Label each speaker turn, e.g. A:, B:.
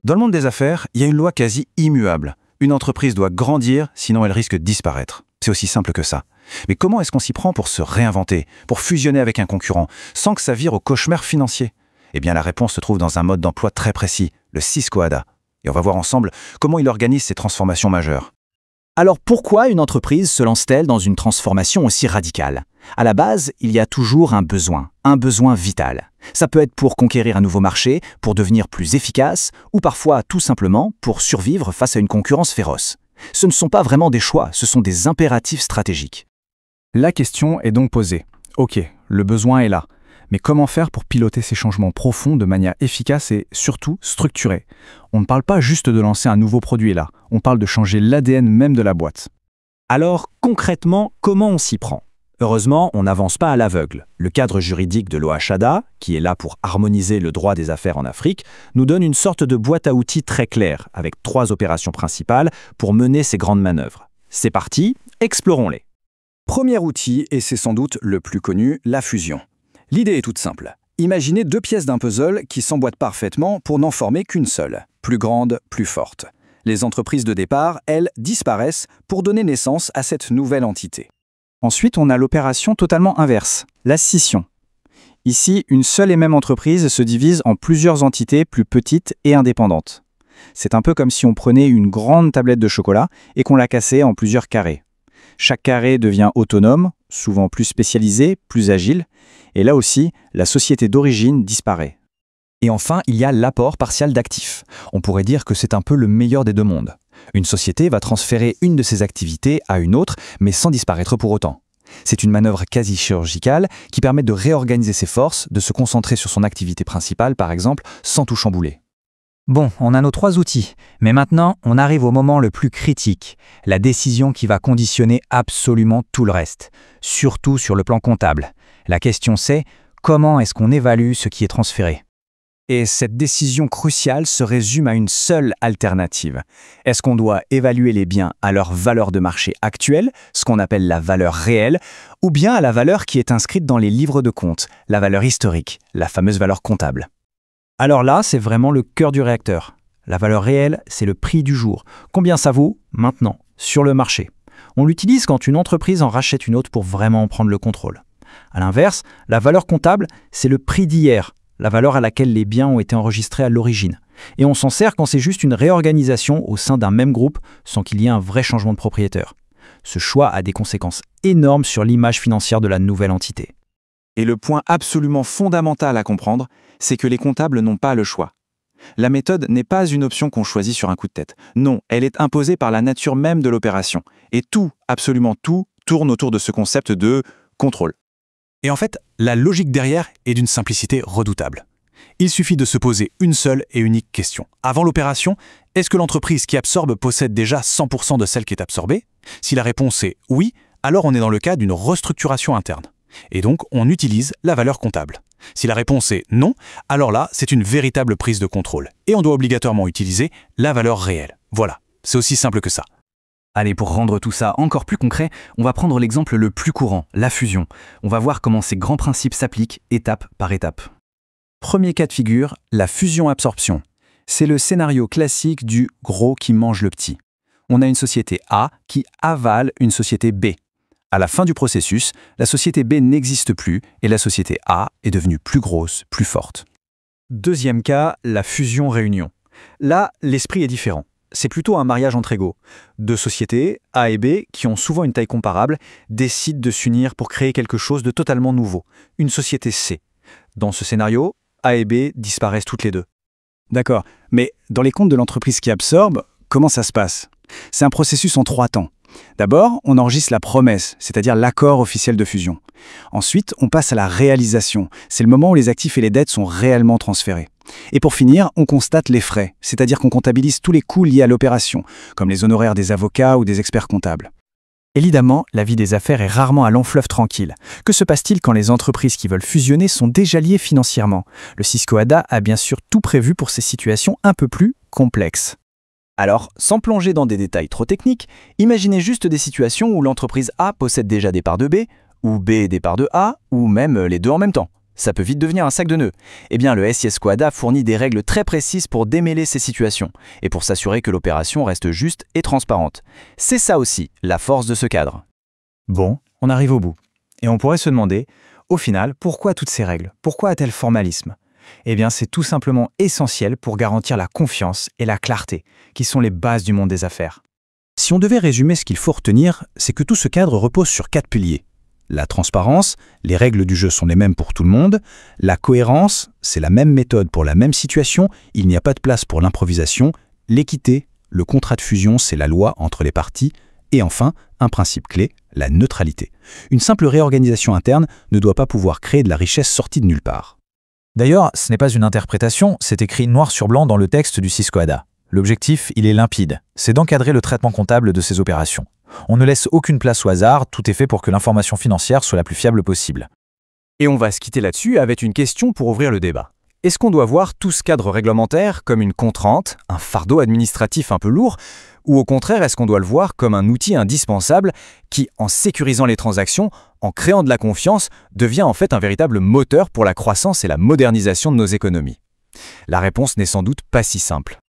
A: Dans le monde des affaires, il y a une loi quasi immuable. Une entreprise doit grandir, sinon elle risque de disparaître. C'est aussi simple que ça. Mais comment est-ce qu'on s'y prend pour se réinventer, pour fusionner avec un concurrent, sans que ça vire au cauchemar financier? Eh bien, la réponse se trouve dans un mode d'emploi très précis, le Cisco ADA. Et on va voir ensemble comment il organise ces transformations majeures.
B: Alors pourquoi une entreprise se lance-t-elle dans une transformation aussi radicale? À la base, il y a toujours un besoin vital. Ça peut être pour conquérir un nouveau marché, pour devenir plus efficace, ou parfois tout simplement pour survivre face à une concurrence féroce. Ce ne sont pas vraiment des choix, ce sont des impératifs stratégiques.
C: La question est donc posée. Ok, le besoin est là. Mais comment faire pour piloter ces changements profonds de manière efficace et surtout structurée? On ne parle pas juste de lancer un nouveau produit là, on parle de changer l'ADN même de la boîte.
B: Alors concrètement, comment on s'y prend? Heureusement, on n'avance pas à l'aveugle. Le cadre juridique de l'OHADA, qui est là pour harmoniser le droit des affaires en Afrique, nous donne une sorte de boîte à outils très claire, avec 3 opérations principales pour mener ces grandes manœuvres. C'est parti, explorons-les.
A: Premier outil, et c'est sans doute le plus connu, la fusion. L'idée est toute simple. Imaginez 2 pièces d'un puzzle qui s'emboîtent parfaitement pour n'en former qu'une seule, plus grande, plus forte. Les entreprises de départ, elles, disparaissent pour donner naissance à cette nouvelle entité.
C: Ensuite, on a l'opération totalement inverse, la scission. Ici, une seule et même entreprise se divise en plusieurs entités plus petites et indépendantes. C'est un peu comme si on prenait une grande tablette de chocolat et qu'on la cassait en plusieurs carrés. Chaque carré devient autonome, souvent plus spécialisé, plus agile, et là aussi, la société d'origine disparaît.
B: Et enfin, il y a l'apport partial d'actifs. On pourrait dire que c'est un peu le meilleur des deux mondes. Une société va transférer une de ses activités à une autre, mais sans disparaître pour autant. C'est une manœuvre quasi chirurgicale qui permet de réorganiser ses forces, de se concentrer sur son activité principale, par exemple, sans tout chambouler.
D: Bon, on a nos 3 outils, mais maintenant, on arrive au moment le plus critique, la décision qui va conditionner absolument tout le reste, surtout sur le plan comptable. La question c'est, comment est-ce qu'on évalue ce qui est transféré?
B: Et cette décision cruciale se résume à une seule alternative. Est-ce qu'on doit évaluer les biens à leur valeur de marché actuelle, ce qu'on appelle la valeur réelle, ou bien à la valeur qui est inscrite dans les livres de compte, la valeur historique, la fameuse valeur comptable? Alors là, c'est vraiment le cœur du réacteur. La valeur réelle, c'est le prix du jour. Combien ça vaut maintenant, sur le marché? On l'utilise quand une entreprise en rachète une autre pour vraiment en prendre le contrôle. À l'inverse, la valeur comptable, c'est le prix d'hier, la valeur à laquelle les biens ont été enregistrés à l'origine. Et on s'en sert quand c'est juste une réorganisation au sein d'un même groupe sans qu'il y ait un vrai changement de propriétaire. Ce choix a des conséquences énormes sur l'image financière de la nouvelle entité.
A: Et le point absolument fondamental à comprendre, c'est que les comptables n'ont pas le choix. La méthode n'est pas une option qu'on choisit sur un coup de tête. Non, elle est imposée par la nature même de l'opération. Et tout, absolument tout, tourne autour de ce concept de contrôle.
E: Et en fait, la logique derrière est d'une simplicité redoutable. Il suffit de se poser une seule et unique question. Avant l'opération, est-ce que l'entreprise qui absorbe possède déjà 100% de celle qui est absorbée? Si la réponse est oui, alors on est dans le cas d'une restructuration interne. Et donc, on utilise la valeur comptable. Si la réponse est non, alors là, c'est une véritable prise de contrôle. Et on doit obligatoirement utiliser la valeur réelle. Voilà, c'est aussi simple que ça.
B: Allez, pour rendre tout ça encore plus concret, on va prendre l'exemple le plus courant, la fusion. On va voir comment ces grands principes s'appliquent étape par étape. Premier cas de figure, la fusion-absorption. C'est le scénario classique du gros qui mange le petit. On a une société A qui avale une société B. À la fin du processus, la société B n'existe plus et la société A est devenue plus grosse, plus forte. Deuxième cas, la fusion-réunion. Là, l'esprit est différent. C'est plutôt un mariage entre égaux. 2 sociétés, A et B, qui ont souvent une taille comparable, décident de s'unir pour créer quelque chose de totalement nouveau, une société C. Dans ce scénario, A et B disparaissent toutes les 2.
C: D'accord, mais dans les comptes de l'entreprise qui absorbe, comment ça se passe? C'est un processus en 3 temps. D'abord, on enregistre la promesse, c'est-à-dire l'accord officiel de fusion. Ensuite, on passe à la réalisation. C'est le moment où les actifs et les dettes sont réellement transférés. Et pour finir, on constate les frais, c'est-à-dire qu'on comptabilise tous les coûts liés à l'opération, comme les honoraires des avocats ou des experts comptables. Évidemment, la vie des affaires est rarement à long fleuve tranquille. Que se passe-t-il quand les entreprises qui veulent fusionner sont déjà liées financièrement? Le Cisco ADA a bien sûr tout prévu pour ces situations un peu plus complexes. Alors, sans plonger dans des détails trop techniques, imaginez juste des situations où l'entreprise A possède déjà des parts de B, ou B des parts de A, ou même les deux en même temps.
B: Ça peut vite devenir un sac de nœuds. Eh bien, le SIS Quada fournit des règles très précises pour démêler ces situations et pour s'assurer que l'opération reste juste et transparente. C'est ça aussi, la force de ce cadre.
C: Bon, on arrive au bout. Et on pourrait se demander, au final, pourquoi toutes ces règles? Pourquoi un tel formalisme? Eh bien, c'est tout simplement essentiel pour garantir la confiance et la clarté, qui sont les bases du monde des affaires. Si on devait résumer ce qu'il faut retenir, c'est que tout ce cadre repose sur 4 piliers. La transparence, les règles du jeu sont les mêmes pour tout le monde. La cohérence, c'est la même méthode pour la même situation, il n'y a pas de place pour l'improvisation. L'équité, le contrat de fusion, c'est la loi entre les parties. Et enfin, un principe clé, la neutralité. Une simple réorganisation interne ne doit pas pouvoir créer de la richesse sortie de nulle part.
D: D'ailleurs, ce n'est pas une interprétation, c'est écrit noir sur blanc dans le texte du SIS Quada. L'objectif, il est limpide, c'est d'encadrer le traitement comptable de ces opérations. On ne laisse aucune place au hasard, tout est fait pour que l'information financière soit la plus fiable possible.
B: Et on va se quitter là-dessus avec une question pour ouvrir le débat. Est-ce qu'on doit voir tout ce cadre réglementaire comme une contrainte, un fardeau administratif un peu lourd, ou au contraire, est-ce qu'on doit le voir comme un outil indispensable qui, en sécurisant les transactions, en créant de la confiance, devient en fait un véritable moteur pour la croissance et la modernisation de nos économies? La réponse n'est sans doute pas si simple.